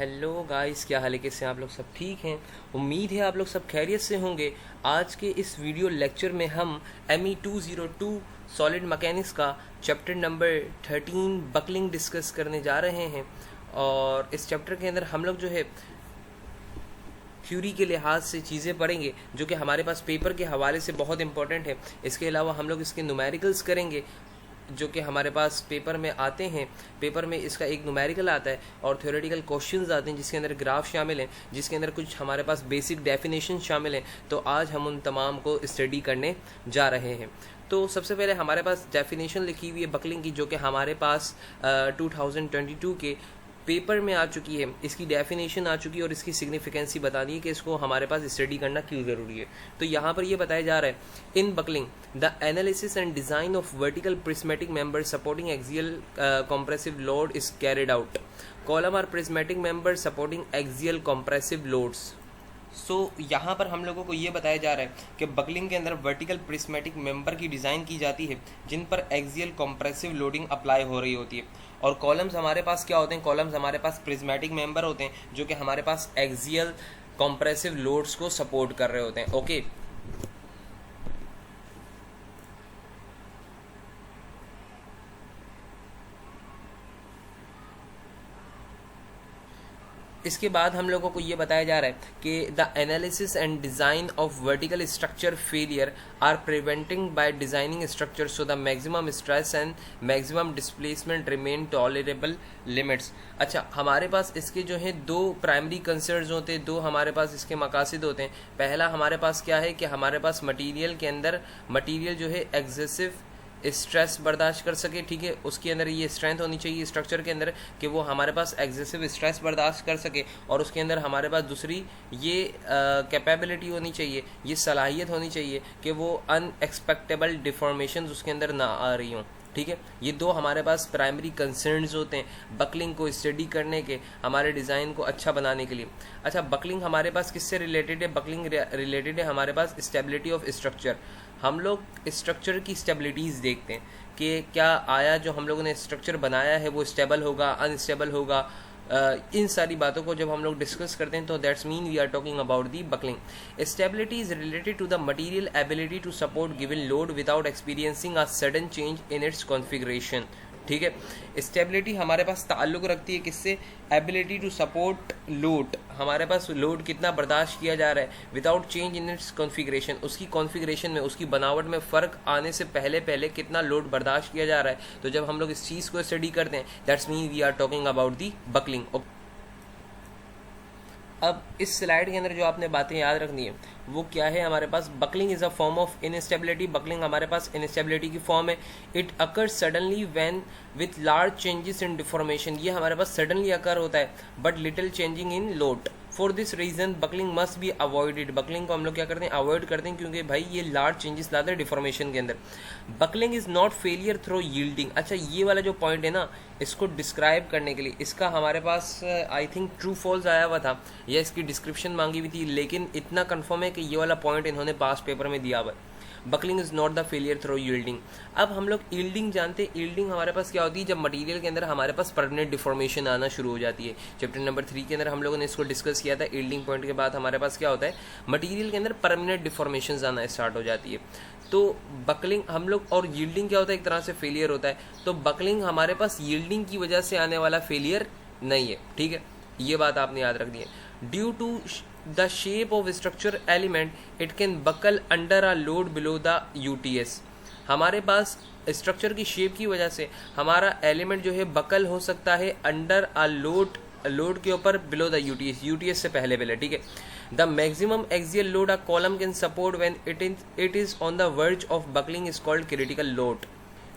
Hello guys, क्या हाल है? कैसे हैं आप लोग? सब ठीक हैं? उम्मीद है आप लोग सब खैरियत से होंगे। आज के इस वीडियो लेक्चर में हम ME 202 सॉलिड मैकेनिक्स का चैप्टर नंबर 13 बकलिंग डिस्कस करने जा रहे हैं। और इस चैप्टर के अंदर हम लोग जो है थ्योरी के लिहाज से चीज़ें पढ़ेंगे जो कि हमारे पास पेपर के हवाले से बहुत इंपॉर्टेंट है। इसके अलावा हम लोग इसके न्यूमेरिकल्स करेंगे जो कि हमारे पास पेपर में आते हैं। पेपर में इसका एक न्यूमेरिकल आता है और थ्योरेटिकल क्वेश्चंस आते हैं जिसके अंदर ग्राफ शामिल हैं, जिसके अंदर कुछ हमारे पास बेसिक डेफिनेशन शामिल हैं। तो आज हम उन तमाम को स्टडी करने जा रहे हैं। तो सबसे पहले हमारे पास डेफिनेशन लिखी हुई है बकलिंग की, जो कि हमारे पास 2022 के पेपर में आ चुकी है। इसकी डेफिनेशन आ चुकी है और इसकी सिग्निफिकेंसी बतानी है कि इसको हमारे पास स्टडी करना क्यों ज़रूरी है। तो यहाँ पर ये बताया जा रहा है, in buckling the analysis and design of vertical prismatic member supporting axial compressive load is carried out. Column are prismatic member supporting axial compressive loads. यहाँ पर हम लोगों को ये बताया जा रहा है कि बकलिंग के अंदर वर्टिकल प्रिज्मेटिक मेंबर की डिज़ाइन की जाती है जिन पर एक्सियल कॉम्प्रेसिव लोडिंग अप्लाई हो रही होती है। और कॉलम्स हमारे पास क्या होते हैं? कॉलम्स हमारे पास प्रिज्मेटिक मेंबर होते हैं जो कि हमारे पास एक्सियल कॉम्प्रेसिव लोड्स को सपोर्ट कर रहे होते हैं। ओके, इसके बाद हम लोगों को ये बताया जा रहा है कि the analysis and design of vertical structure failure are preventing by designing structure so the maximum stress and maximum displacement remain tolerable limits. अच्छा, हमारे पास इसके जो है दो प्राइमरी कंसर्न्स होते हैं, दो हमारे पास इसके मकासद होते हैं। पहला हमारे पास क्या है कि हमारे पास मटीरियल के अंदर मटीरियल जो है एक्सेसिव स्ट्रेस बर्दाश्त कर सके। ठीक है, उसके अंदर ये स्ट्रेंथ होनी चाहिए स्ट्रक्चर के अंदर कि वो हमारे पास एक्सेसिव स्ट्रेस बर्दाश्त कर सके। और उसके अंदर हमारे पास दूसरी ये कैपेबिलिटी होनी चाहिए, ये सलाहियत होनी चाहिए कि वो अनएक्सपेक्टेबल डिफॉर्मेशन उसके अंदर ना आ रही हों। ठीक है, ये दो हमारे पास प्राइमरी कंसर्न्स होते हैं बकलिंग को स्टडी करने के, हमारे डिज़ाइन को अच्छा बनाने के लिए। अच्छा, बकलिंग हमारे पास किससे रिलेटेड है? बकलिंग रिलेटेड है हमारे पास स्टेबिलिटी ऑफ स्ट्रक्चर। हम लोग स्ट्रक्चर की स्टेबिलिटीज़ देखते हैं कि क्या आया जो हम लोगों ने स्ट्रक्चर बनाया है वो स्टेबल होगा, अनस्टेबल होगा। इन सारी बातों को जब हम लोग डिस्कस करते हैं तो that's mean we are talking about the buckling. Stability is related to the material ability to support given load without experiencing a sudden change in its configuration. ठीक है, स्टेबिलिटी हमारे पास ताल्लुक़ रखती है किससे? Ability to support load. हमारे पास लोड कितना बर्दाश्त किया जा रहा है without change in its configuration. उसकी कॉन्फ़िगरेशन में, उसकी बनावट में फ़र्क आने से पहले पहले कितना लोड बर्दाश्त किया जा रहा है। तो जब हम लोग इस चीज़ को स्टडी करते हैं that's mean we are talking about the buckling. अब इस स्लाइड के अंदर जो आपने बातें याद रखनी है वो क्या है? हमारे पास buckling is a form of instability. Buckling हमारे पास इनस्टेबिलिटी की फॉर्म है। It occurs suddenly when with large changes in deformation. ये हमारे पास सडनली अकर होता है but little changing in load. For this reason buckling must be avoided. Buckling को हम लोग क्या करते हैं? अवॉइड करते हैं क्योंकि भाई ये लार्ज चेंजेस लाते हैं डिफॉर्मेशन के अंदर। Buckling is not failure through yielding. अच्छा, ये वाला जो पॉइंट है ना, इसको डिस्क्राइब करने के लिए इसका हमारे पास आई थिंक ट्रू फॉल्स आया हुआ था या इसकी डिस्क्रिप्शन मांगी हुई थी, लेकिन इतना कन्फर्म है कि ये वाला पॉइंट इन्होंने पास पेपर में दिया हुआ है। Buckling is not the failure through yielding. अब हम लोग यील्डिंग जानते हैं। यील्डिंग हमारे पास क्या होती है? जब मटेरियल के अंदर हमारे पास परमानेंट डिफॉर्मेशन आना शुरू हो जाती है। चैप्टर नंबर 3 के अंदर हम लोगों ने इसको डिस्कस किया था। यील्डिंग पॉइंट के बाद हमारे पास क्या होता है? मटेरियल के अंदर परमानेंट डिफॉर्मेशन आना स्टार्ट हो जाती है। तो बकलिंग हम लोग, और यील्डिंग क्या होता है? एक तरह से फेलियर होता है। तो बकलिंग हमारे पास यील्डिंग की वजह से आने वाला फेलियर नहीं है। ठीक है, ये बात आपने याद रखनी है। Due to the shape of structure element it can buckle under a load below the UTS। हमारे पास स्ट्रक्चर की शेप की वजह से हमारा एलिमेंट जो है बकल हो सकता है अंडर अ लोड के ऊपर बिलो द यूटीएस से पहले पहले। ठीक है, the maximum axial load a column can support when it is on the verge of buckling is called critical load.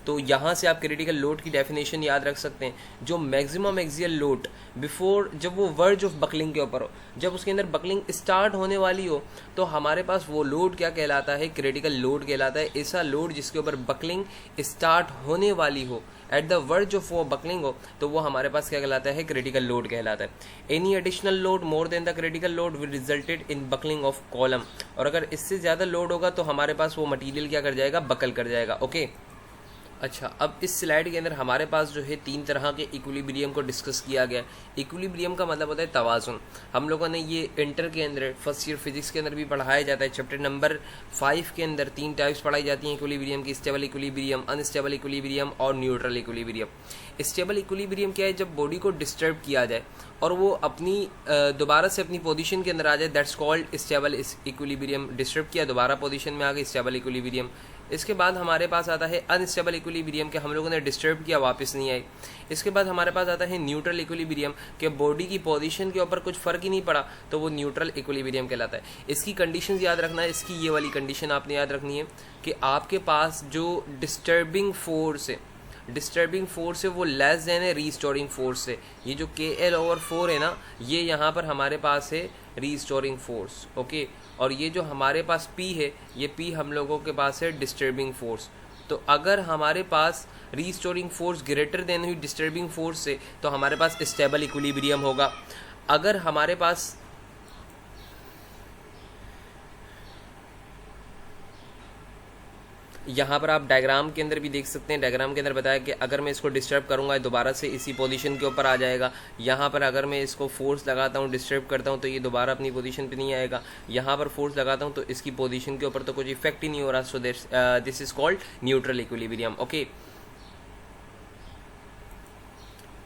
तो यहाँ से आप क्रिटिकल लोड की डेफिनेशन याद रख सकते हैं। जो मैक्सिमम एक्सियल लोड बिफोर, जब वो वर्ज ऑफ बकलिंग के ऊपर हो, जब उसके अंदर बकलिंग स्टार्ट होने वाली हो, तो हमारे पास वो लोड क्या कहलाता है? क्रिटिकल लोड कहलाता है। ऐसा लोड जिसके ऊपर बकलिंग स्टार्ट होने वाली हो, एट द वर्ज ऑफ वो बकलिंग हो, तो वो हमारे पास क्या कहलाता है? क्रिटिकल लोड कहलाता है। Any additional load more than the critical load will resulted in buckling of column. और अगर इससे ज़्यादा लोड होगा तो हमारे पास वो मटीरियल क्या कर जाएगा? बकल कर जाएगा। ओके, अच्छा, अब इस स्लाइड के अंदर हमारे पास जो है 3 तरह के इक्विलिब्रियम को डिस्कस किया गया है। इक्विलिब्रियम का मतलब होता है तवाज़ुन। हम लोगों ने ये इंटर के अंदर फर्स्ट ईयर फिजिक्स के अंदर भी पढ़ाया जाता है। चैप्टर नंबर 5 के अंदर 3 टाइप्स पढ़ाई जाती हैं इक्विलिब्रियम की, स्टेबल इक्विलिब्रियम, अनस्टेबल इक्विलिब्रियम और न्यूट्रल इक्विलिब्रियम। स्टेबल इक्विलिब्रियम क्या है? जब बॉडी को डिस्टर्ब किया जाए और वो अपनी दोबारा से अपनी पोजीशन के अंदर आ जाए, that's called stable equilibrium. Disturb किया, दोबारा पोजीशन में आ गई, स्टेबल इक्विलिब्रियम। इसके बाद हमारे पास आता है अनस्टेबल इक्विलिब्रियम के हम लोगों ने डिस्टर्ब किया, वापस नहीं आई। इसके बाद हमारे पास आता है न्यूट्रल इक्विलिब्रियम के बॉडी की पोजीशन के ऊपर कुछ फर्क ही नहीं पड़ा, तो वो न्यूट्रल इक्विलिब्रियम कहलाता है। इसकी कंडीशंस याद रखना है। इसकी ये वाली कंडीशन आपने याद रखनी है कि आपके पास जो डिस्टर्बिंग फोर्स है वो लेस देन है रीस्टोरिंग फोर्स से। ये जो KL/4 है ना, ये यहाँ पर हमारे पास है रीस्टोरिंग फोर्स, ओके। और ये जो हमारे पास P है, ये P हम लोगों के पास है डिस्टर्बिंग फोर्स। तो अगर हमारे पास रीस्टोरिंग फोर्स ग्रेटर देन हुई डिस्टर्बिंग फोर्स से, तो हमारे पास स्टेबल इक्विलिब्रियम होगा। अगर हमारे पास यहाँ पर आप डायग्राम के अंदर भी देख सकते हैं, डायग्राम के अंदर बताया कि अगर मैं इसको डिस्टर्ब करूँगा दोबारा से इसी पोजीशन के ऊपर आ जाएगा। यहाँ पर अगर मैं इसको फोर्स लगाता हूँ, डिस्टर्ब करता हूँ, तो ये दोबारा अपनी पोजीशन पे नहीं आएगा। यहाँ पर फोर्स लगाता हूँ तो इसकी पोजीशन के ऊपर तो कुछ इफेक्ट ही नहीं हो रहा। So this is called neutral equilibrium, okay.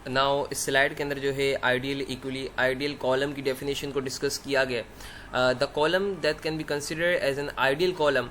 Now इस स्लाइड के अंदर जो है आइडियल कॉलम की डेफिनेशन को डिस्कस किया गया। The column that can be considered as an ideal column,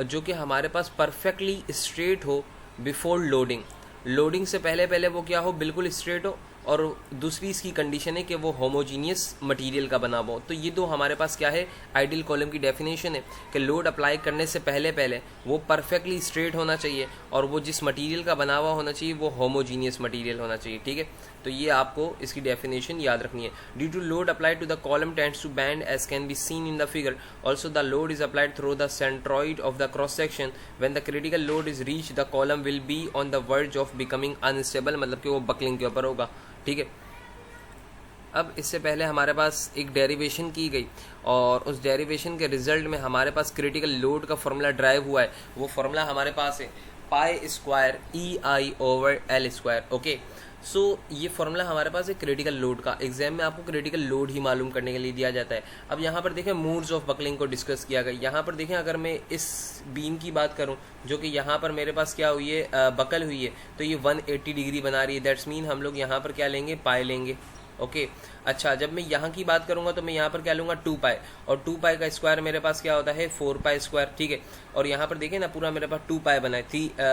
जो कि हमारे पास परफेक्टली स्ट्रेट हो बिफोर लोडिंग से पहले वो क्या हो, बिल्कुल स्ट्रेट हो। और दूसरी इसकी कंडीशन है कि वो होमोजीनियस मटेरियल का बना हुआ हो। तो ये दो हमारे पास क्या है, आइडियल कॉलम की डेफिनेशन है कि लोड अप्लाई करने से पहले वो परफेक्टली स्ट्रेट होना चाहिए और वो जिस मटेरियल का बना हुआ होना चाहिए वो होमोजीनियस मटेरियल होना चाहिए, ठीक है। तो ये आपको इसकी डेफिनेशन याद रखनी है। Due to load applied to the column tends to bend as can be seen in the figure, also the load is applied through the centroid of the cross section. When the critical load is reach the column will be on the verge of becoming unstable, मतलब कि वो buckling के ऊपर होगा, ठीक है। अब इससे पहले हमारे पास एक डेरिवेशन की गई और उस डेरिवेशन के रिजल्ट में हमारे पास क्रिटिकल लोड का फॉर्मूला ड्राइव हुआ है। वो फॉर्मूला हमारे पास है π² EI/L², ओके। सो ये फॉर्मूला हमारे पास है क्रिटिकल लोड का। एग्जाम में आपको क्रिटिकल लोड ही मालूम करने के लिए दिया जाता है। अब यहाँ पर देखें मोड्स ऑफ बकलिंग को डिस्कस किया गया। यहाँ पर देखें अगर मैं इस बीम की बात करूँ जो कि यहाँ पर मेरे पास क्या हुई है, बकल हुई है, तो ये 180 डिग्री बना रही है। दैट्स मीन हम लोग यहाँ पर क्या लेंगे, पाई लेंगे, ओके। अच्छा, जब मैं यहाँ की बात करूँगा तो मैं यहाँ पर क्या लूँगा, 2π, और 2π का स्क्वायर मेरे पास क्या होता है, 4π², ठीक है। और यहाँ पर देखें ना पूरा मेरे पास 2π बना है,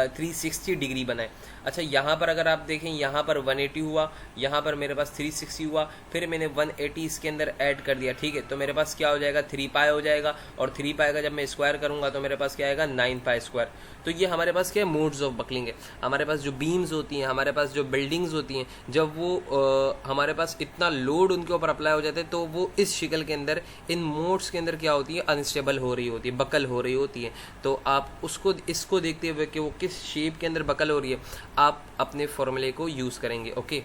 360 डिग्री बना है। अच्छा, यहाँ पर अगर आप देखें, यहाँ पर 180 हुआ, यहाँ पर मेरे पास 360 हुआ, फिर मैंने 180 इसके अंदर ऐड कर दिया, ठीक है। तो मेरे पास क्या हो जाएगा, 3π हो जाएगा, और 3π का जब मैं स्क्वायर करूँगा तो मेरे पास क्या आएगा, 9π²। तो ये हमारे पास क्या है, मोड्स ऑफ बकलिंग है। हमारे पास जो बीम्स होती हैं, हमारे पास जो बिल्डिंग्स होती हैं, जब वो हमारे पास इतना लोड उनके ऊपर अप्लाई हो जाता है तो वो इस शिकल के अंदर, इन मोड्स के अंदर क्या होती है, अनस्टेबल हो रही होती है, बकल हो रही होती है। तो आप इसको देखते हुए कि वो किस शेप के अंदर बकल हो रही है, आप अपने फॉर्मूले को यूज़ करेंगे, ओके।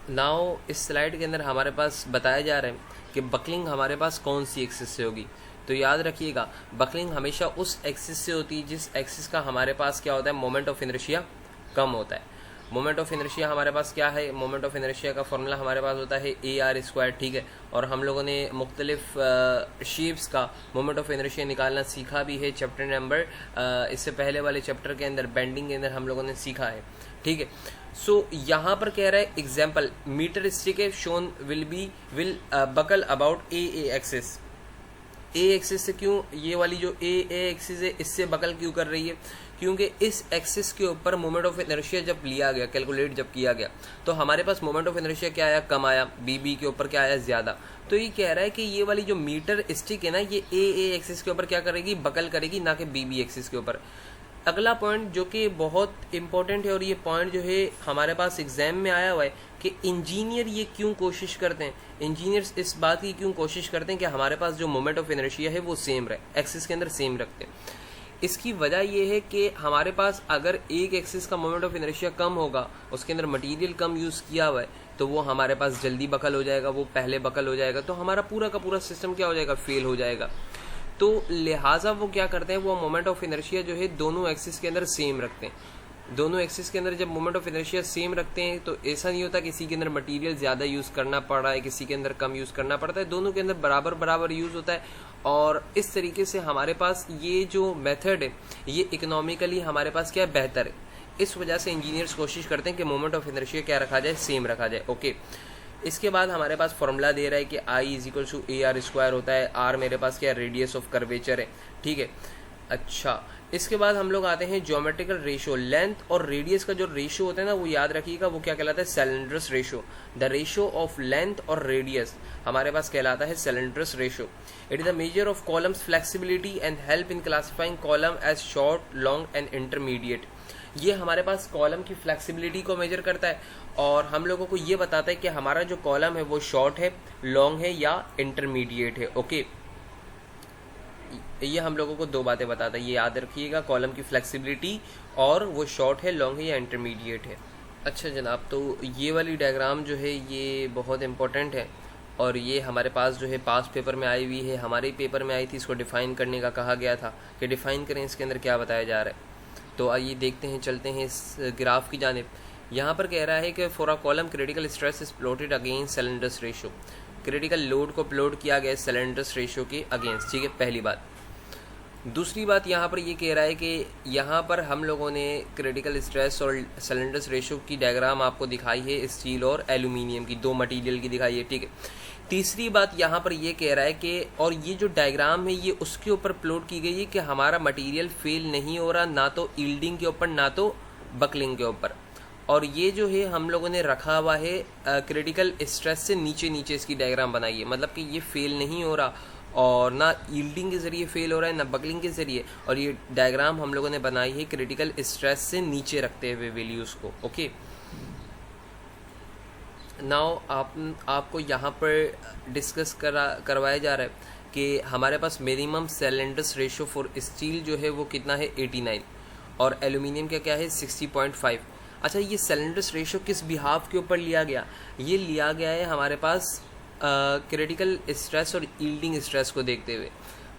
नाउ इस स्लाइड के अंदर हमारे पास बताया जा रहा है कि बकलिंग हमारे पास कौन सी एक्सिस से होगी। तो याद रखिएगा, बकलिंग हमेशा उस एक्सिस से होती है जिस एक्सिस का हमारे पास क्या होता है, मोमेंट ऑफ इनर्शिया कम होता है। मोमेंट ऑफ इनर्शिया हमारे पास क्या है, मोमेंट ऑफ इनर्शिया का फॉर्मूला हमारे पास होता है AR², ठीक है। और हम लोगों ने मुख्तलिफ शेप्स का मोमेंट ऑफ इनर्शिया निकालना सीखा भी है चैप्टर नंबर, इससे पहले वाले चैप्टर के अंदर बेंडिंग के अंदर हम लोगों ने सीखा है, ठीक है। सो यहाँ पर कह रहा है एग्जाम्पल, मीटर स्टिक है shown will buckle about A axis. A axis से क्यों, ये वाली जो A एक्सिस है इससे बकल क्यों कर रही है, क्योंकि इस एक्सिस के ऊपर मोमेंट ऑफ इनर्शिया जब लिया गया, कैलकुलेट जब किया गया, तो हमारे पास मोमेंट ऑफ इनर्शिया क्या आया, कम आया, BB के ऊपर क्या आया, ज़्यादा। तो ये कह रहा है कि ये वाली जो मीटर स्टिक है ना, ये A एक्सिस के ऊपर क्या करेगी, बकल करेगी, ना कि BB एक्सिस के ऊपर। अगला पॉइंट जो कि बहुत इंपॉर्टेंट है, और ये पॉइंट जो है हमारे पास एग्जाम में आया हुआ है कि इंजीनियर ये क्यों कोशिश करते हैं, इंजीनियर्स इस बात की क्यों कोशिश करते हैं कि हमारे पास जो मोमेंट ऑफ इनर्शिया है वो सेम रहे, एक्सिस के अंदर सेम रखते हैं। इसकी वजह यह है कि हमारे पास अगर एक एक्सिस का मोमेंट ऑफ इनर्शिया कम होगा, उसके अंदर मटेरियल कम यूज़ किया हुआ है, तो वो हमारे पास जल्दी बकल हो जाएगा, वो पहले बकल हो जाएगा, तो हमारा पूरा का पूरा सिस्टम क्या हो जाएगा, फेल हो जाएगा। तो लिहाजा वो क्या करते हैं, वो मोमेंट ऑफ इनर्शिया जो है दोनों एक्सिस के अंदर सेम रखते हैं। दोनों एक्सिस के अंदर जब मोमेंट ऑफ इनर्शिया सेम रखते हैं तो ऐसा नहीं होता किसी के अंदर मटेरियल ज़्यादा यूज़ करना पड़ रहा है, किसी के अंदर कम यूज़ करना पड़ता है, दोनों के अंदर बराबर बराबर यूज़ होता है। और इस तरीके से हमारे पास ये जो मेथड है ये इकोनॉमिकली हमारे पास क्या है, बेहतर है। इस वजह से इंजीनियर्स कोशिश करते हैं कि मोमेंट ऑफ इनर्शिया क्या रखा जाए, सेम रखा जाए। ओके, इसके बाद हमारे पास फॉर्मूला दे रहा है कि I is equal to AR² होता है। R मेरे पास क्या रेडियस ऑफ कर्वेचर है, ठीक है। अच्छा, इसके बाद हम लोग आते हैं ज्योमेट्रिकल रेशियो। लेंथ और रेडियस का जो रेशियो होता है ना, वो याद रखिएगा, वो क्या कहलाता है, slenderness ratio. The ratio of length और रेडियस हमारे पास कहलाता है slenderness ratio. It is the measure of column's flexibility and help in classifying column as short, long and intermediate. ये हमारे पास कॉलम की फ्लेक्सिबिलिटी को मेजर करता है और हम लोगों को ये बताता है कि हमारा जो कॉलम है वो शॉर्ट है, लॉन्ग है या इंटरमीडिएट है। ओके, ये हम लोगों को दो बातें बताता है, ये याद रखिएगा, कॉलम की फ्लेक्सिबिलिटी और वो शॉर्ट है, लॉन्ग है या इंटरमीडिएट है। अच्छा जनाब, तो ये वाली डायग्राम जो है ये बहुत इंपॉर्टेंट है और ये हमारे पास जो है पास पेपर में आई हुई है, हमारे पेपर में आई थी। इसको डिफ़ाइन करने का कहा गया था कि डिफ़ाइन करें इसके अंदर क्या बताया जा रहा है। तो आइए देखते हैं, चलते हैं इस ग्राफ की जानिब। यहाँ पर कह रहा है कि for a column critical stress is plotted against cylinders ratio. Critical load को प्लॉट किया गया सिलेंडरस रेशियो के अगेंस्ट, ठीक है, पहली बात। दूसरी बात यहाँ पर ये कह रहा है कि यहाँ पर हम लोगों ने क्रिटिकल स्ट्रेस और सिलेंडरस रेशियो की डायग्राम आपको दिखाई है, स्टील और एल्यूमिनियम की, दो मटेरियल की दिखाई है, ठीक है। तीसरी बात यहाँ पर ये कह रहा है कि और ये जो डायग्राम है ये उसके ऊपर प्लॉट की गई है कि हमारा मटेरियल फेल नहीं हो रहा, ना तो यील्डिंग के ऊपर ना तो बकलिंग के ऊपर। और ये जो है हम लोगों ने रखा हुआ है क्रिटिकल स्ट्रेस से नीचे नीचे इसकी डायग्राम बनाई है, मतलब कि ये फेल नहीं हो रहा और ना यील्डिंग के ज़रिए फेल हो रहा है ना बकलिंग के ज़रिए। और ये डायग्राम हम लोगों ने बनाई है क्रिटिकल स्ट्रेस से नीचे रखते हुए वैल्यूज़ को। ओके, नाउ आपको यहाँ पर डिस्कस करवाया जा रहा है कि हमारे पास minimum slenderness ratio for steel जो है वो कितना है 89 और एल्यूमिनियम का क्या है 60.5। अच्छा, ये सिलेंडरस रेशियो किस बिहाफ के ऊपर लिया गया, ये लिया गया है हमारे पास क्रिटिकल स्ट्रेस और यील्डिंग स्ट्रेस को देखते हुए।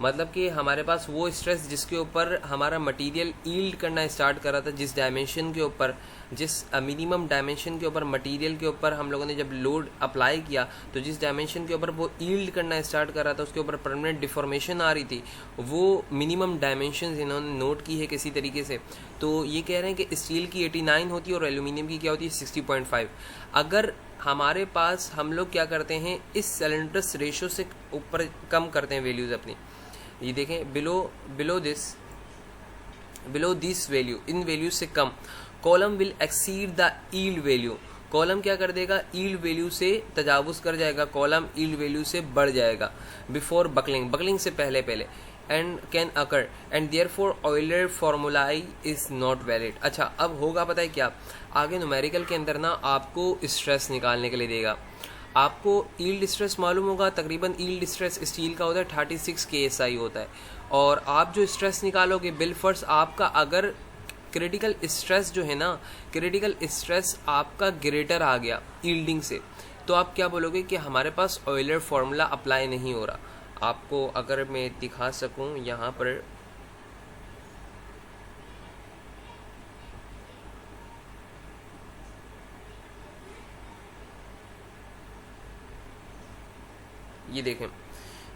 मतलब कि हमारे पास वो स्ट्रेस जिसके ऊपर हमारा मटेरियल यील्ड करना स्टार्ट कर रहा था, जिस डायमेंशन के ऊपर, जिस मिनिमम डायमेंशन के ऊपर मटेरियल के ऊपर हम लोगों ने जब लोड अप्लाई किया तो जिस डायमेंशन के ऊपर वो यील्ड करना स्टार्ट कर रहा था उसके ऊपर परमानेंट डिफॉर्मेशन आ रही थी, वो मिनिमम डायमेंशन इन्होंने नोट की है किसी तरीके से। तो ये कह रहे हैं कि स्टील की 89 होती है और एल्यूमिनियम की क्या होती है 60.5। अगर हमारे पास हम लोग क्या करते हैं, इस सिलेंडरस रेशियो से ऊपर कम करते हैं वैल्यूज़ अपनी, ये देखें बिलो दिस वैल्यू, इन वैल्यू से कम, column will exceed the yield value. Column क्या कर देगा, यील्ड वैल्यू से तजावुज़ कर जाएगा, कॉलम यील्ड वैल्यू से बढ़ जाएगा बिफोर बकलिंग, बकलिंग से पहले and can occur and therefore Euler formula is not valid. अच्छा, अब होगा पता है क्या, आगे न्यूमेरिकल के अंदर ना आपको स्ट्रेस निकालने के लिए देगा। आपको यील्ड स्ट्रेस मालूम होगा, तकरीबन यील्ड स्ट्रेस स्टील का होता है 36 KSI होता है। और आप जो स्ट्रेस निकालोगे बिलफर्स आपका, अगर क्रिटिकल स्ट्रेस जो है ना, क्रिटिकल स्ट्रेस आपका ग्रेटर आ गया यील्डिंग से, तो आप क्या बोलोगे कि हमारे पास ऑयलर फार्मूला अप्लाई नहीं हो रहा। आपको अगर मैं दिखा सकूं यहाँ पर, ये देखें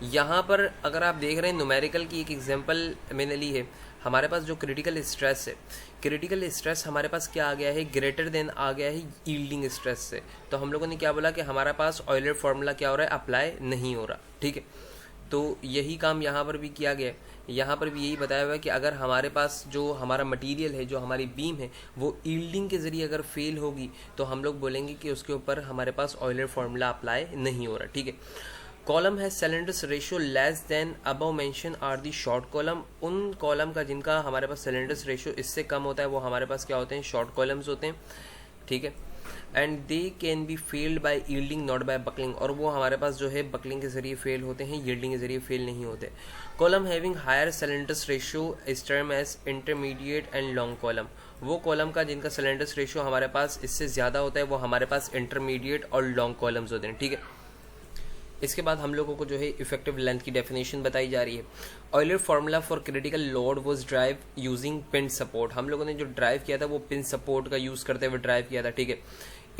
यहाँ पर अगर आप देख रहे हैं न्यूमेरिकल की एक एग्जांपल मैंने ली है। हमारे पास जो क्रिटिकल स्ट्रेस है, क्रिटिकल स्ट्रेस हमारे पास क्या आ गया है, ग्रेटर देन आ गया है यील्डिंग स्ट्रेस से। तो हम लोगों ने क्या बोला कि हमारे पास ऑयलर फार्मूला क्या हो रहा है, अप्लाई नहीं हो रहा, ठीक है। तो यही काम यहाँ पर भी किया गया है। यहाँ पर भी यही बताया हुआ है कि अगर हमारे पास जो हमारा मटेरियल है, जो हमारी बीम है, वो यील्डिंग के ज़रिए अगर फेल होगी तो हम लोग बोलेंगे कि उसके ऊपर हमारे पास ऑयलर फार्मूला अप्लाई नहीं हो रहा, ठीक है। कॉलम है slenderness ratio less than above mentioned are the short column. उन कॉलम का जिनका हमारे पास सिलेंडरस रेशियो इससे कम होता है वो हमारे पास क्या होते हैं, शॉर्ट कॉलम्स होते हैं, ठीक है। And they can be failed by yielding not by buckling, और वो हमारे पास जो है बकलिंग के जरिए फेल होते हैं, यील्डिंग के जरिए फेल नहीं होते। Column having higher slenderness ratio is term as intermediate and long column. वो कॉलम का जिनका सिलेंडरस रेशियो हमारे पास इससे ज़्यादा होता है वो हमारे पास इंटरमीडिएट और लॉन्ग कॉलम्स होते हैं, ठीक है। इसके बाद हम लोगों को जो है इफेक्टिव लेंथ की डेफिनेशन बताई जा रही है। Euler formula for critical load was drive using pin support. हम लोगों ने जो ड्राइव किया था वो पिन सपोर्ट का यूज़ करते हुए ड्राइव किया था, ठीक है।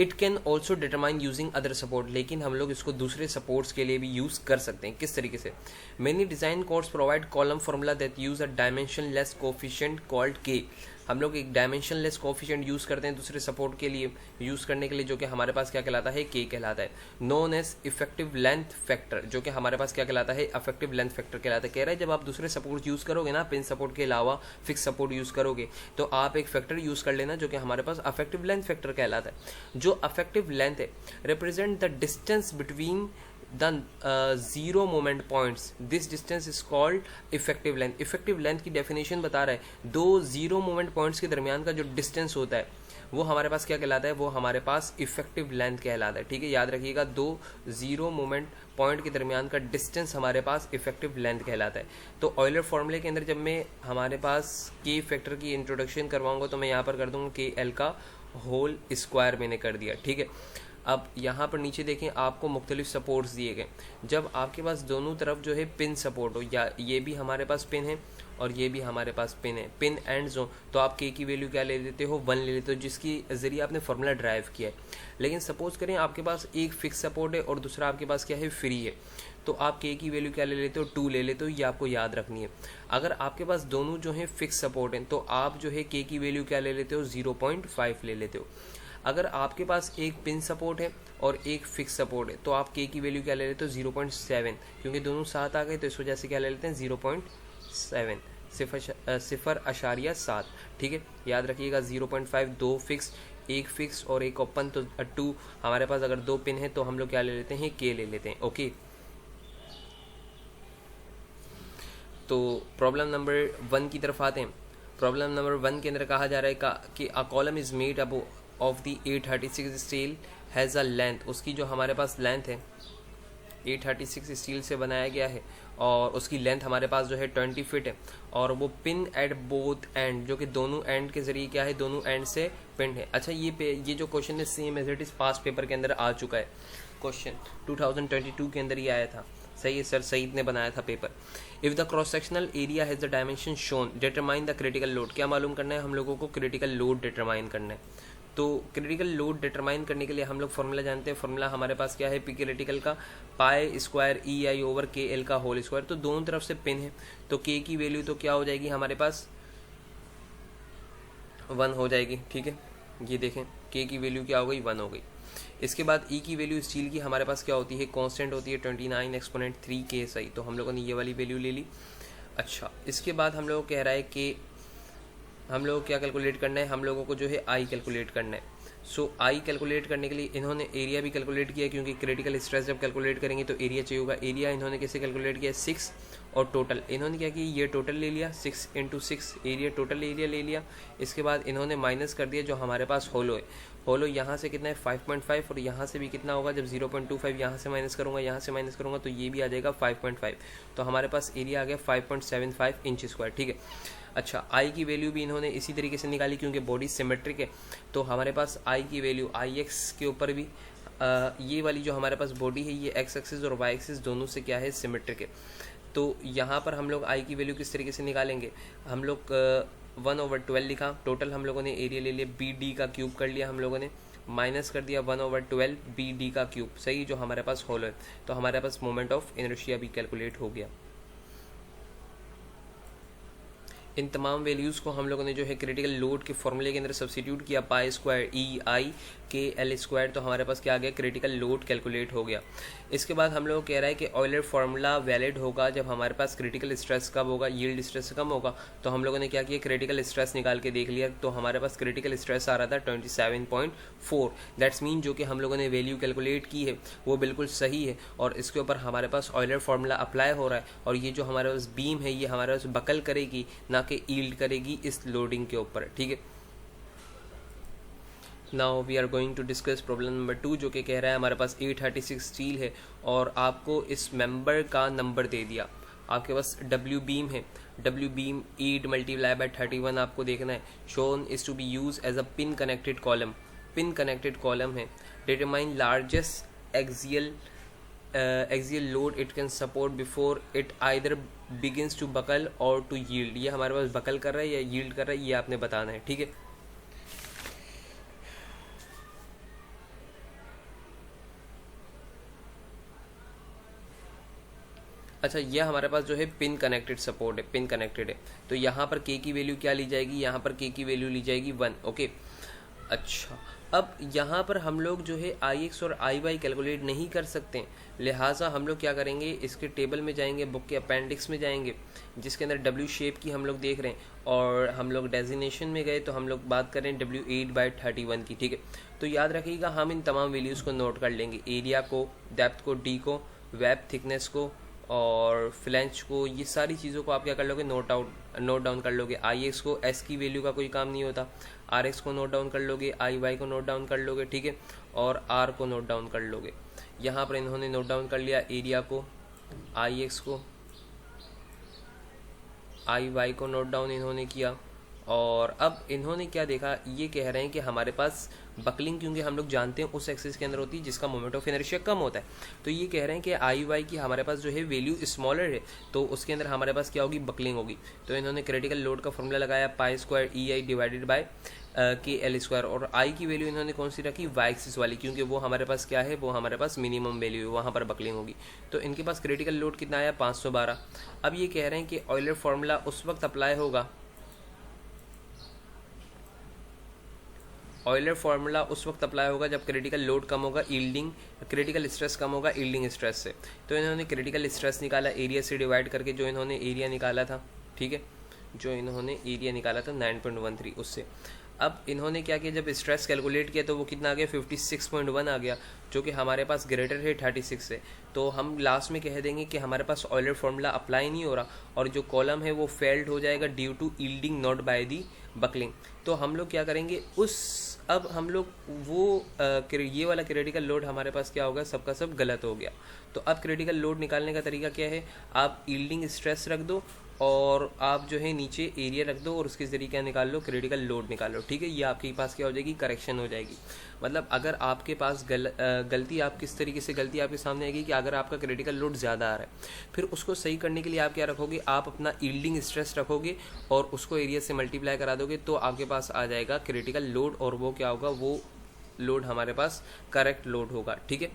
It can also determine using other support, लेकिन हम लोग इसको दूसरे सपोर्ट्स के लिए भी यूज़ कर सकते हैं। किस तरीके से? Many design codes provide column formula that use a dimension less coefficient called के। हम लोग एक डायमेंशन लेस कोफिशिएंट यूज़ करते हैं दूसरे सपोर्ट के लिए यूज़ करने के लिए, जो कि हमारे पास क्या कहलाता है? के कहलाता है। Known as effective length factor, जो कि हमारे पास क्या कहलाता है? इफेक्टिव लेंथ फैक्टर कहलाता है। कह रहा है जब आप दूसरे सपोर्ट यूज़ करोगे ना, पिन सपोर्ट के अलावा फिक्स सपोर्ट यूज़ करोगे, तो आप एक फैक्टर यूज़ कर लेना जो कि हमारे पास इफेक्टिव लेंथ फैक्टर कहलाता है। जो इफेक्टिव लेंथ है represent the distance between the zero moment points, this distance is called effective length। effective length की डेफिनेशन बता रहा है दो जीरो मोमेंट पॉइंट्स के दरमियान का जो डिस्टेंस होता है वो हमारे पास क्या कहलाता है? वो हमारे पास इफेक्टिव लेंथ कहलाता है, ठीक है। याद रखिएगा, दो जीरो मोमेंट पॉइंट के दरमियान का डिस्टेंस हमारे पास इफेक्टिव लेंथ कहलाता है। तो ऑयलर फॉर्मूले के अंदर जब मैं हमारे पास के फैक्टर की इंट्रोडक्शन करवाऊंगा तो मैं यहाँ पर कर दूंगा के एल का होल स्क्वायर मैंने कर दिया, ठीक है। अब यहाँ पर नीचे देखें, आपको मुख्तलिफ सपोर्ट्स दिए गए। जब आपके पास दोनों तरफ जो है पिन सपोर्ट हो, या ये भी हमारे पास पिन है और ये भी हमारे पास पिन है, पिन एंड्स हो, तो आप के की वैल्यू क्या ले लेते हो? 1 ले लेते हो, जिसकी ज़रिए आपने फार्मूला ड्राइव किया है। लेकिन सपोज करें आपके पास एक फिक्स सपोर्ट है और दूसरा आपके पास क्या है? फ्री है, तो आप के की वैल्यू क्या ले लेते हो? 2 ले लेते हो। ये आपको याद रखनी है। अगर आपके पास दोनों जो है फिक्स सपोर्ट हैं तो आप जो है के की वैल्यू क्या ले लेते हो? 0.5 ले लेते हो। अगर आपके पास एक पिन सपोर्ट है और एक फिक्स सपोर्ट है तो आप के की वैल्यू क्या ले लेते हो? 0.7, क्योंकि दोनों साथ आ गए तो इस वजह से क्या ले लेते हैं? 0.7, 0.7, ठीक है। याद रखिएगा 0.5 दो फिक्स, एक फिक्स और एक ओपन, तो 2 हमारे पास अगर दो पिन है तो हम लोग क्या ले लेते हैं? के ले लेते हैं, ओके। तो प्रॉब्लम नंबर 1 की तरफ आते हैं। प्रॉब्लम नंबर 1 के अंदर कहा जा रहा है कि a column is made up of the 836 steel has a length. उसकी जो हमारे पास लेंथ है 836 स्टील से बनाया गया है और उसकी लेंथ हमारे पास जो है 20 फीट है, और वो पिन एट बोथ एंड, जो कि दोनों एंड के जरिए क्या है? दोनों एंड से पिन है। अच्छा, ये जो क्वेश्चन है same as it is past paper के अंदर आ चुका है। क्वेश्चन 2022 के अंदर ही आया था। सही है सर, सईद ने बनाया था paper. If the cross sectional area has the dimension shown determine the critical load. क्या मालूम करना है हम लोगों को? क्रिटिकल लोड डिटरमाइन करना है। तो क्रिटिकल लोड डिटरमाइन करने के लिए हम लोग फार्मूला जानते हैं। फार्मूला हमारे पास क्या है? पी क्रिटिकल का पाई स्क्वायर ई आई ओवर के एल का होल स्क्वायर। तो दोनों तरफ से पिन है तो के की वैल्यू तो क्या हो जाएगी हमारे पास? 1 हो जाएगी, ठीक है। ये देखें, के की वैल्यू क्या हो गई? 1 हो गई। इसके बाद ई की वैल्यू स्टील की हमारे पास क्या होती है? कांस्टेंट होती है 29 एक्सपोनेंट 3 के सही। तो हम लोगों ने ये वाली वैल्यू ले ली। अच्छा, इसके बाद हम लोग कह रहा है कि हम लोग क्या कैलकुलेट करना है? हम लोगों को जो है आई कैलकुलेट करना है। सो आई कैलकुलेट करने के लिए इन्होंने एरिया भी कैलकुलेट किया, क्योंकि क्रिटिकल स्ट्रेस जब कैलकुलेट करेंगे तो एरिया चाहिए होगा। एरिया इन्होंने कैसे कैलकुलेट किया? 6, और टोटल इन्होंने क्या किया? ये टोटल ले लिया 6 × 6 एरिया, टोटल एरिया ले लिया। इसके बाद इन्होंने माइनस कर दिया जो हमारे पास होलो है। होलो यहाँ से कितना है? 5.5, और यहाँ से भी कितना होगा? जब 0.25 यहाँ से माइनस करूँगा, यहाँ से माइनस करूँगा तो ये भी आ जाएगा 5.5। तो हमारे पास एरिया आ गया 5.75 इंच स्क्वायर, ठीक है। अच्छा, आई की वैल्यू भी इन्होंने इसी तरीके से निकाली, क्योंकि बॉडी सिमेट्रिक है तो हमारे पास आई की वैल्यू आई एक्स के ऊपर भी ये वाली जो हमारे पास बॉडी है ये एक्स एक्सिस और वाई एक्सिस दोनों से क्या है? सिमेट्रिक है। तो यहाँ पर हम लोग आई की वैल्यू किस तरीके से निकालेंगे? हम लोग 1/12 लिखा, टोटल हम लोगों ने एरिया ले लिया, बी डी का क्यूब कर लिया हम लोगों ने, माइनस कर दिया 1/12 बी डी का क्यूब, सही, जो हमारे पास होल है। तो हमारे पास मोमेंट ऑफ इनर्शिया भी कैलकुलेट हो गया। इन तमाम वैल्यूज़ को हम लोगों ने जो है क्रिटिकल लोड के फॉर्मूले के अंदर सब्सिट्यूट किया, पाई स्क्वायर ई आई के एल स्क्वायर, तो हमारे पास क्या आ गया? क्रिटिकल लोड कैलकुलेट हो गया। इसके बाद हम लोग कह रहा है कि ऑयलर फार्मूला वैलिड होगा जब हमारे पास क्रिटिकल स्ट्रेस कब होगा? यील्ड स्ट्रेस से कम होगा। तो हम लोगों ने क्या किया? क्रिटिकल स्ट्रेस निकाल के देख लिया, तो हमारे पास क्रिटिकल स्ट्रेस आ रहा था 27.4। दैट्स मीन जो कि हम लोगों ने वैल्यू कैलकुलेट की है वो बिल्कुल सही है, और इसके ऊपर हमारे पास ऑयलर फार्मूला अप्लाई हो रहा है, और ये जो हमारे पास बीम है ये हमारे पास बकल करेगी, ना कि यील्ड करेगी इस लोडिंग के ऊपर, ठीक है। Now we are going to discuss problem number 2, जो कि कह रहा है हमारे पास 836 स्टील है और आपको इस मेंबर का नंबर दे दिया। आपके पास डब्ल्यू बीम है, डब्ल्यू बीम 8 × 31 आपको देखना है। Shown is to be use as a pin connected column, pin connected column है। Determine largest axial axial load it can support before it either begins to buckle or to yield. ये हमारे पास buckle कर रहा है या yield कर रहा है, ये आपने बताना है, ठीक है। अच्छा, ये हमारे पास जो है पिन कनेक्टेड सपोर्ट है, पिन कनेक्टेड है, तो यहाँ पर के की वैल्यू क्या ली जाएगी, यहाँ पर के की वैल्यू ली जाएगी 1, ओके। अच्छा, अब यहाँ पर हम लोग जो है आई एक्स और आई वाई कैलकुलेट नहीं कर सकते, लिहाजा हम लोग क्या करेंगे, इसके टेबल में जाएंगे, बुक के अपेंडिक्स में जाएंगे, जिसके अंदर डब्ल्यू शेप की हम लोग देख रहे हैं, और हम लोग डेजिग्नेशन में गए तो हम लोग बात करें W8/31 की, ठीक है। तो याद रखिएगा हम इन तमाम वैल्यूज़ को नोट कर लेंगे, एरिया को, डेप्थ को, डी को, वेब थिकनेस को और फ्लैंच को, ये सारी चीज़ों को आप क्या कर लोगे, नोट डाउन कर लोगे। आई एक्स को, एस की वैल्यू का कोई काम नहीं होता, आर एक्स को नोट डाउन कर लोगे, आई वाई को नोट डाउन कर लोगे, ठीक है, और आर को नोट डाउन कर लोगे। यहाँ पर इन्होंने नोट डाउन कर लिया एरिया को, आई एक्स को, आई वाई को नोट डाउन इन्होंने किया, और अब इन्होंने क्या देखा, ये कह रहे हैं कि हमारे पास बकलिंग, क्योंकि हम लोग जानते हैं उस एक्सिस के अंदर होती है जिसका मोमेंट ऑफ इनर्शिया कम होता है, तो ये कह रहे हैं कि आई वाई की हमारे पास जो है वैल्यू स्मॉलर है, तो उसके अंदर हमारे पास क्या होगी, बकलिंग होगी। तो इन्होंने क्रिटिकल लोड का फॉर्मूला लगाया π² EI डिवाइडेड बाय KL², और आई की वैल्यू इन्होंने कौन सी रखी, वाई एक्सिस वाली, क्योंकि वो हमारे पास क्या है, वो हमारे पास मिनिमम वैल्यू है, वहाँ पर बकलिंग होगी। तो इनके पास क्रिटिकल लोड कितना आया, 512। अब ये कह रहे हैं कि ऑयलर फार्मूला उस वक्त अप्लाई होगा, ऑयलर फार्मूला उस वक्त अप्लाई होगा जब क्रिटिकल लोड कम होगा, यील्डिंग क्रिटिकल स्ट्रेस कम होगा यील्डिंग स्ट्रेस से। तो इन्होंने क्रिटिकल स्ट्रेस निकाला एरिया से डिवाइड करके, जो इन्होंने एरिया निकाला था, ठीक है, जो इन्होंने एरिया निकाला था 9.13 उससे। अब इन्होंने क्या किया, जब स्ट्रेस कैलकुलेट किया तो वो कितना आ गया, 56.1 आ गया, जो कि हमारे पास ग्रेटर है 36 से। तो हम लास्ट में कह देंगे कि हमारे पास ऑयलर फार्मूला अप्लाई नहीं हो रहा, और जो कॉलम है वो फेल्ड हो जाएगा due to yielding not by the buckling. तो हम लोग क्या करेंगे, अब हम लोग वो ये वाला क्रिटिकल लोड हमारे पास क्या होगा, सबका सब गलत हो गया। तो अब क्रिटिकल लोड निकालने का तरीका क्या है, आप यील्डिंग स्ट्रेस रख दो और आप जो है नीचे एरिया रख दो और उसके ज़रिए क्या निकाल लो, क्रिटिकल लोड निकाल लो, ठीक है। ये आपके पास क्या हो जाएगी, करेक्शन हो जाएगी। मतलब अगर आपके पास गलती, आप किस तरीके से गलती आपके सामने आएगी कि अगर आपका क्रिटिकल लोड ज़्यादा आ रहा है, फिर उसको सही करने के लिए आप क्या रखोगे, आप अपना यील्डिंग स्ट्रेस रखोगे और उसको एरिया से मल्टीप्लाई करा दोगे, तो आपके पास आ जाएगा क्रिटिकल लोड, और वो क्या होगा, वो लोड हमारे पास करेक्ट लोड होगा, ठीक है।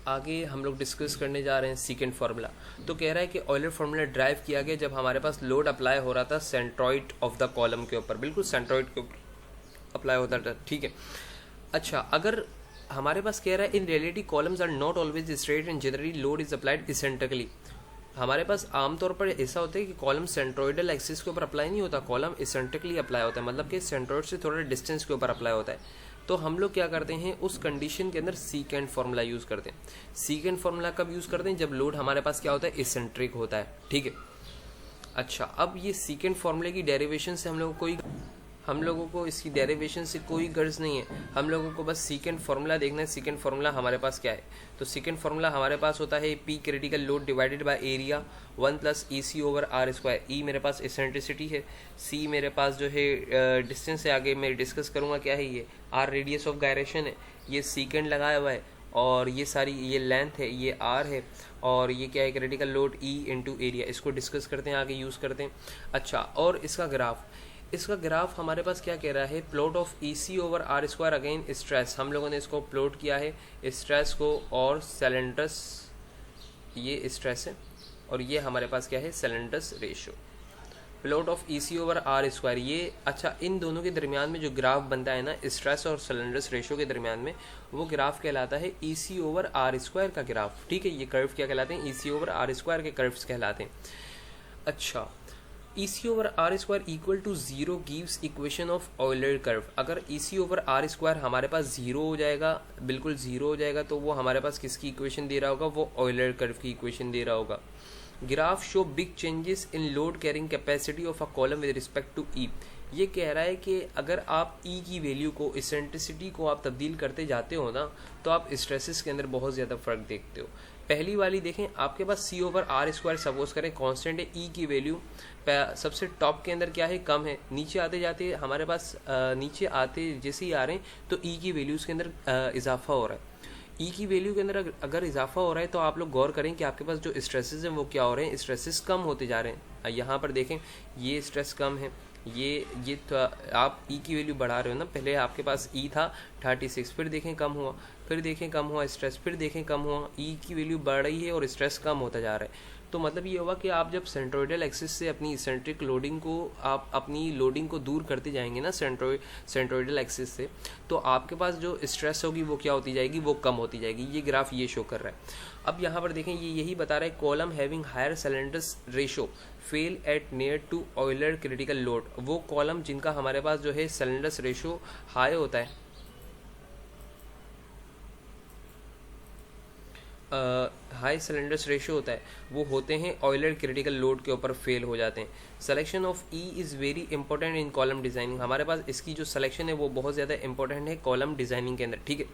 आगे हम लोग डिस्कस करने जा रहे हैं सेकंड फार्मूला। तो कह रहा है कि ऑयलर फार्मूला ड्राइव किया गया जब हमारे पास लोड अप्लाई हो रहा था सेंट्रॉइड ऑफ द कॉलम के ऊपर, बिल्कुल सेंट्रॉइड के ऊपर अप्लाई होता था, ठीक है। अच्छा, अगर हमारे पास कह रहा है in reality columns are not always straight and generally load is applied eccentrically. हमारे पास आमतौर पर ऐसा होता है कि कॉलम सेंट्रॉइडल एक्सिस के ऊपर अप्लाई नहीं होता, कॉलम इसेंट्रिकली अप्लाई होता है, मतलब कि सेंट्रॉइड से थोड़ा डिस्टेंस के ऊपर अप्लाई होता है। तो हम लोग क्या करते हैं, उस कंडीशन के अंदर सीकेंड फार्मूला यूज़ करते हैं। सीकेंड फार्मूला कब यूज़ करते हैं, जब लोड हमारे पास क्या होता है, इसेंट्रिक होता है, ठीक है। अच्छा, अब ये सीकेंड फार्मूले की डेरिवेशन से हम लोगों को इसकी डेरिवेशन से कोई गर्ज नहीं है, हम लोगों को बस सीकेंड फार्मूला देखना है। सीकेंड फार्मूला हमारे पास क्या है, तो सीकेंड फार्मूला हमारे पास होता है P critical load divided by area 1 + EC/R²। ई मेरे पास एसेंट्रिसिटी है, सी मेरे पास जो है डिस्टेंस है, आगे मैं डिस्कस करूँगा क्या है ये, आर रेडियस ऑफ गायरेशन है, ये सीकेंड लगाया हुआ है, और ये सारी ये लेंथ है, ये आर है, और ये क्या है, critical load E into area. इसको डिस्कस करते हैं, आगे यूज़ करते हैं। अच्छा, और इसका ग्राफ हमारे पास क्या कह रहा है, plot of EC/R²। Again stress, हम लोगों ने इसको प्लॉट किया है, स्ट्रेस को, और सिलेंडरस, ये स्ट्रेस है और ये हमारे पास क्या है, slenderness ratio. Plot of EC/R², ये अच्छा, इन दोनों के दरमियान में जो ग्राफ बनता है ना, स्ट्रेस और सिलेंडरस रेशियो के दरमियान में, वो ग्राफ कहलाता है EC/R² का ग्राफ, ठीक है। ये कर्व क्या कहलाते हैं, EC/R² के कर्व्स कहलाते हैं। अच्छा, EC/R² equal to 0 gives equation of Euler curve. अगर EC/R² हमारे पास 0 हो जाएगा, बिल्कुल 0 हो जाएगा, तो वो हमारे पास किसकी इक्वेशन दे रहा होगा, वो ऑयलर कर्व की इक्वेशन दे रहा होगा। Graph show big changes in load carrying capacity of a column with respect to E. ये कह रहा है कि अगर आप ई की वैल्यू को, इसेंट्रिसिटी को आप तब्दील करते जाते हो ना, तो आप स्ट्रेसेस के अंदर बहुत ज़्यादा फर्क देखते हो। पहली वाली देखें, आपके पास C/R² सपोज करें कांस्टेंट है, ई की वैल्यू सबसे टॉप के अंदर क्या है, कम है, नीचे आते जाते हमारे पास नीचे आते जैसे ही आ रहे हैं तो ई की वैल्यूज़ के अंदर इजाफा हो रहा है। ई की वैल्यू के अंदर अगर इजाफा हो रहा है तो आप लोग गौर करें कि आपके पास जो स्ट्रेसेस हैं वो क्या हो रहे हैं, स्ट्रेसेस कम होते जा रहे हैं। यहाँ पर देखें ये स्ट्रेस कम है, ये तो आप ई की वैल्यू बढ़ा रहे हो ना, पहले आपके पास ई था 36, फिर देखें कम हुआ, फिर देखें कम हुआ स्ट्रेस, फिर देखें कम हुआ, ई की वैल्यू बढ़ रही है और स्ट्रेस कम होता जा रहा है। तो मतलब ये हुआ कि आप जब सेंट्रोइडल एक्सिस से अपनी इसेंट्रिक लोडिंग को, आप अपनी लोडिंग को दूर करते जाएंगे ना सेंट्रोइडल एक्सिस से, तो आपके पास जो स्ट्रेस होगी वो क्या होती जाएगी, वो कम होती जाएगी। ये ग्राफ ये शो कर रहा है। अब यहाँ पर देखें ये यही बता रहा है column having higher slenderness ratio fail at near to Euler critical load. वो कॉलम जिनका हमारे पास जो है सिलेंडर्स रेशो हाई होता है, हाई सिलेंडर्स रेशियो होता है, वो होते हैं ऑयलर क्रिटिकल लोड के ऊपर फेल हो जाते हैं। Selection of E is very important in column designing. हमारे पास इसकी जो सिलेक्शन है वो बहुत ज़्यादा इंपॉर्टेंट है कॉलम डिज़ाइनिंग के अंदर, ठीक है।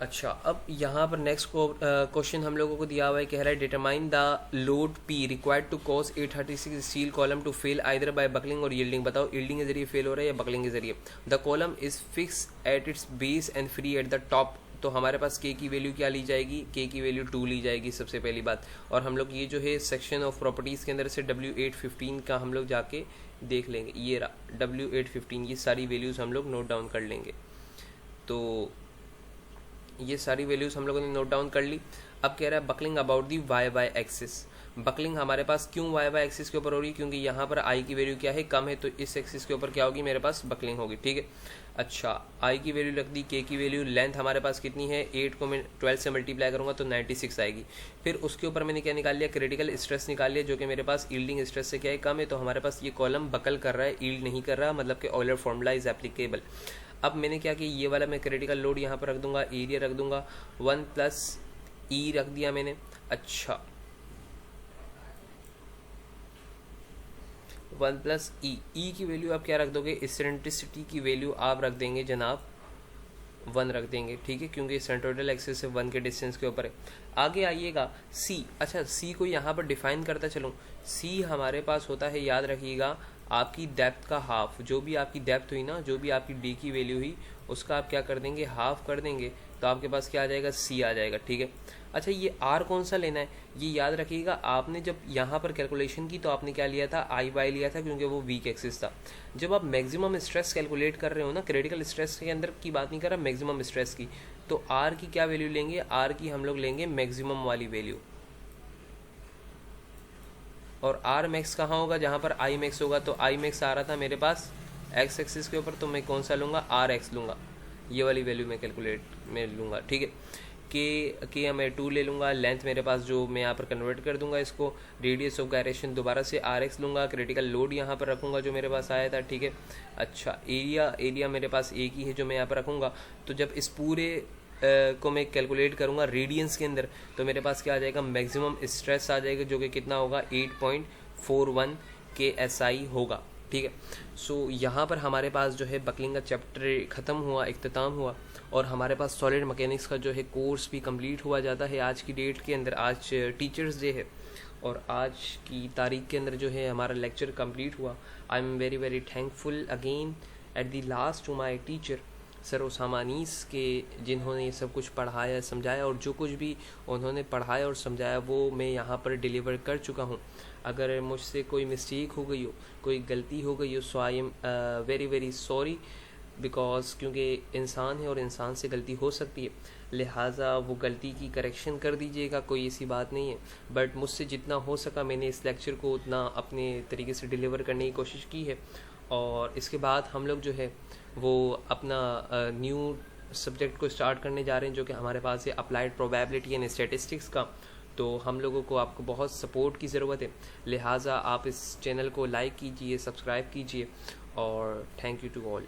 अच्छा, अब यहाँ पर नेक्स्ट क्वेश्चन हम लोगों को दिया हुआ है, कह रहा है determine the load P required to cause 836 steel column to fail either by buckling और यील्डिंग। बताओ यील्डिंग के जरिए फेल हो रहा है या बकलिंग के जरिए। The column is fix at its base and free at the top. तो हमारे पास के की वैल्यू क्या ली जाएगी, के की वैल्यू 2 ली जाएगी सबसे पहली बात। और हम लोग ये जो है सेक्शन ऑफ प्रॉपर्टीज़ के अंदर से W815 का हम लोग जाके देख लेंगे, ये रहा W815, ये सारी वैल्यूज़ हम लोग नोट डाउन कर लेंगे। तो ये सारी वैल्यूज़ हम लोगों ने नोट डाउन कर ली। अब कह रहा है buckling about the Y Y axis. Buckling हमारे पास क्यों वाई वाई एक्सिस के ऊपर हो रही है, क्योंकि यहाँ पर आई की वैल्यू क्या है, कम है, तो इस एक्सिस के ऊपर क्या होगी, मेरे पास बकलिंग होगी, ठीक है। अच्छा, आई की वैल्यू रख दी, के की वैल्यू, लेंथ हमारे पास कितनी है, 8 को मैं 12 से मल्टीप्लाई करूँगा तो 96 आएगी। फिर उसके ऊपर मैंने क्या निकाल लिया, क्रिटिकल स्ट्रेस निकाल लिया, जो कि मेरे पास यील्डिंग स्ट्रेस से क्या है, कम है। तो हमारे पास ये कॉलम बकल कर रहा है, यील्ड नहीं कर रहा, मतलब कि ऑयलर फॉर्मूला इज एप्लीकेबल। अब मैंने क्या किया, ये वाला मैं क्रिटिकल लोड यहाँ पर रख दूंगा, एरिया रख दूंगा 1 + ई रख दिया मैंने। अच्छा, 1 + ई की वैल्यू आप क्या रख दोगे, इसेंट्रिसिटी की वैल्यू आप रख देंगे जनाब 1 रख देंगे, ठीक है, क्योंकि सेंट्रोइडल एक्सिस से 1 के डिस्टेंस के ऊपर है। आगे आइएगा सी। अच्छा, सी को यहाँ पर डिफाइन करता चलूँ। सी हमारे पास होता है, याद रखिएगा, आपकी डेप्थ का हाफ। जो भी आपकी डेप्थ हुई ना, जो भी आपकी डी की वैल्यू हुई, उसका आप क्या कर देंगे, हाफ कर देंगे, तो आपके पास क्या आ जाएगा, सी आ जाएगा, ठीक है। अच्छा, ये आर कौन सा लेना है, ये याद रखिएगा। आपने जब यहाँ पर कैलकुलेशन की तो आपने क्या लिया था, आई वाई लिया था, क्योंकि वो वीक एक्सिस था। जब आप मैक्सिमम स्ट्रेस कैलकुलेट कर रहे हो ना, क्रिटिकल स्ट्रेस के अंदर की बात नहीं कर रहा, मैक्सिमम स्ट्रेस की, तो आर की क्या वैल्यू लेंगे, आर की हम लोग लेंगे मैक्सिमम वाली वैल्यू। और आर मैक्स कहाँ होगा, जहाँ पर आई मैक्स होगा। तो आई मैक्स आ रहा था मेरे पास एक्स एक्सिस के ऊपर, तो मैं कौन सा लूँगा, आर एक्स लूँगा, ये वाली वैल्यू मैं कैलकुलेट में लूँगा, ठीक है। के मैं 2 ले लूँगा, लेंथ मेरे पास जो मैं यहाँ पर कन्वर्ट कर दूंगा इसको, रेडियस ऑफ गायरेशन दोबारा से आर एक्स लूँगा, क्रिटिकल लोड यहाँ पर रखूँगा जो मेरे पास आया था, ठीक है। अच्छा, एरिया मेरे पास एक ही है जो मैं यहाँ पर रखूँगा। तो जब इस पूरे को मैं कैलकुलेट करूँगा रेडियंस के अंदर, तो मेरे पास क्या आ जाएगा, मैक्सिमम स्ट्रेस आ जाएगा, जो कि कितना होगा, 8.41 KSI होगा, ठीक है। सो यहाँ पर हमारे पास जो है बकलिंग का चैप्टर ख़त्म हुआ, इख्तिताम हुआ, और हमारे पास सॉलिड मैकेनिक्स का जो है कोर्स भी कंप्लीट हुआ जाता है आज की डेट के अंदर। आज टीचर्स डे है और आज की तारीख के अंदर जो है हमारा लेक्चर कंप्लीट हुआ। I am very very thankful again at the last to my teacher sir Usama Anees के, जिन्होंने ये सब कुछ पढ़ाया समझाया, और जो कुछ भी उन्होंने पढ़ाया और समझाया वो मैं यहाँ पर डिलीवर कर चुका हूँ। अगर मुझसे कोई मिस्टेक हो गई हो, कोई गलती हो गई हो, so I am very very sorry, because क्योंकि इंसान है और इंसान से गलती हो सकती है, लिहाजा वो गलती की करेक्शन कर दीजिएगा, कोई ऐसी बात नहीं है। बट मुझसे जितना हो सका मैंने इस लेक्चर को उतना अपने तरीके से डिलीवर करने की कोशिश की है। और इसके बाद हम लोग जो है वो अपना न्यू सब्जेक्ट को स्टार्ट करने जा रहे हैं, जो कि हमारे पास है अप्लाइड प्रोबेबिलिटी एंड स्टैटिस्टिक्स का। तो हम लोगों को आपको बहुत सपोर्ट की ज़रूरत है, लिहाजा आप इस चैनल को लाइक कीजिए, सब्सक्राइब कीजिए, और थैंक यू टू ऑल।